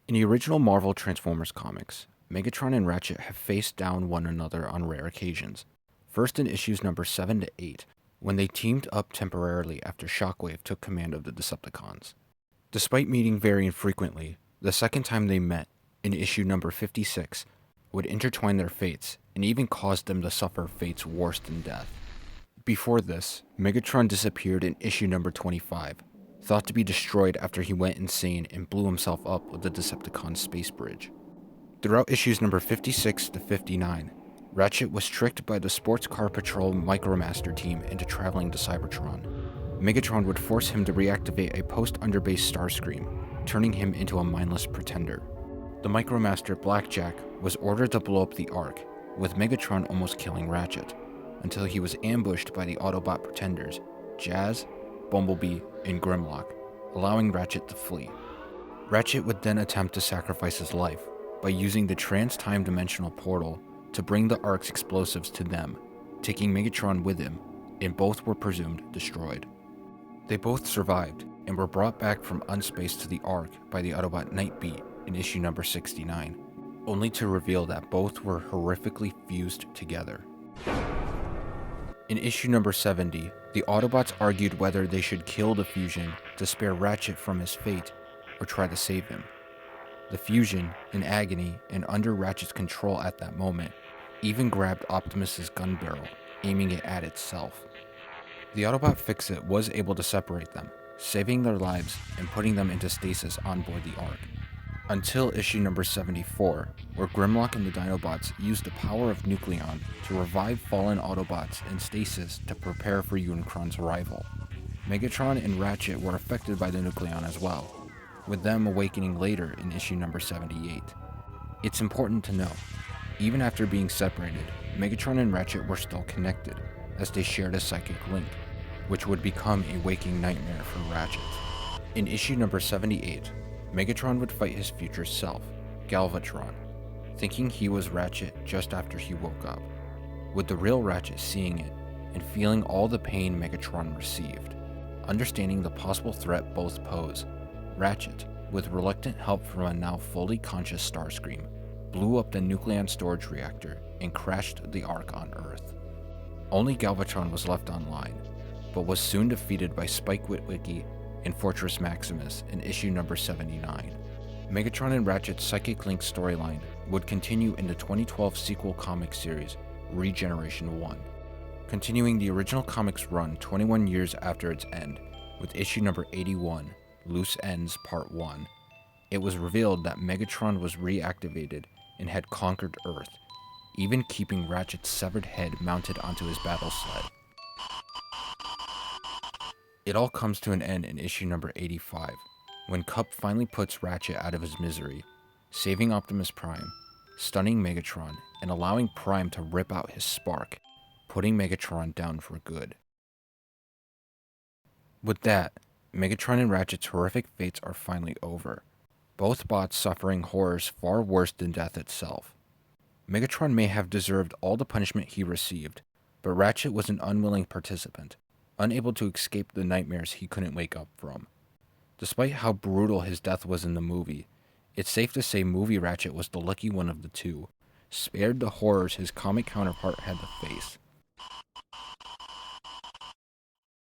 In the original Marvel Transformers comics, Megatron and Ratchet have faced down one another on rare occasions. First in issues number 7 to 8, when they teamed up temporarily after Shockwave took command of the Decepticons. Despite meeting very infrequently, the second time they met, in issue number 56, would intertwine their fates and even cause them to suffer fates worse than death. Before this, Megatron disappeared in issue number 25, thought to be destroyed after he went insane and blew himself up with the Decepticon space bridge. Throughout issues number 56 to 59, Ratchet was tricked by the Sports Car Patrol Micromaster team into traveling to Cybertron. Megatron would force him to reactivate a post-underbase Starscream, turning him into a mindless pretender. The Micromaster Blackjack was ordered to blow up the Ark, with Megatron almost killing Ratchet, until he was ambushed by the Autobot pretenders, Jazz, Bumblebee, and Grimlock, allowing Ratchet to flee. Ratchet would then attempt to sacrifice his life by using the trans-time dimensional portal to bring the Ark's explosives to them, taking Megatron with him, and both were presumed destroyed. They both survived and were brought back from unspace to the Ark by the Autobot Nightbeat in issue number 69, only to reveal that both were horrifically fused together. In issue number 70, the Autobots argued whether they should kill the Fusion to spare Ratchet from his fate or try to save him. The Fusion, in agony and under Ratchet's control at that moment, even grabbed Optimus's gun barrel, aiming it at itself. The Autobot Fix-It was able to separate them, saving their lives and putting them into stasis on board the Ark. Until issue number 74, where Grimlock and the Dinobots used the power of Nucleon to revive fallen Autobots in stasis to prepare for Unicron's arrival. Megatron and Ratchet were affected by the Nucleon as well, with them awakening later in issue number 78. It's important to know, even after being separated, Megatron and Ratchet were still connected, as they shared a psychic link, which would become a waking nightmare for Ratchet. In issue number 78, Megatron would fight his future self, Galvatron, thinking he was Ratchet just after he woke up, with the real Ratchet seeing it and feeling all the pain Megatron received. Understanding the possible threat both pose, Ratchet, with reluctant help from a now fully conscious Starscream, blew up the Nucleon storage reactor and crashed the Ark on Earth. Only Galvatron was left online, but was soon defeated by Spike Witwicky and Fortress Maximus in issue number 79. Megatron and Ratchet's Psychic Link storyline would continue in the 2012 sequel comic series, Regeneration One, continuing the original comics run 21 years after its end, with issue number 81, Loose Ends Part 1. It was revealed that Megatron was reactivated and had conquered Earth, even keeping Ratchet's severed head mounted onto his battle sled. It all comes to an end in issue number 85, when Kup finally puts Ratchet out of his misery, saving Optimus Prime, stunning Megatron, and allowing Prime to rip out his spark, putting Megatron down for good. With that, Megatron and Ratchet's horrific fates are finally over, both bots suffering horrors far worse than death itself. Megatron may have deserved all the punishment he received, but Ratchet was an unwilling participant, unable to escape the nightmares he couldn't wake up from. Despite how brutal his death was in the movie, it's safe to say movie Ratchet was the lucky one of the two, spared the horrors his comic counterpart had to face.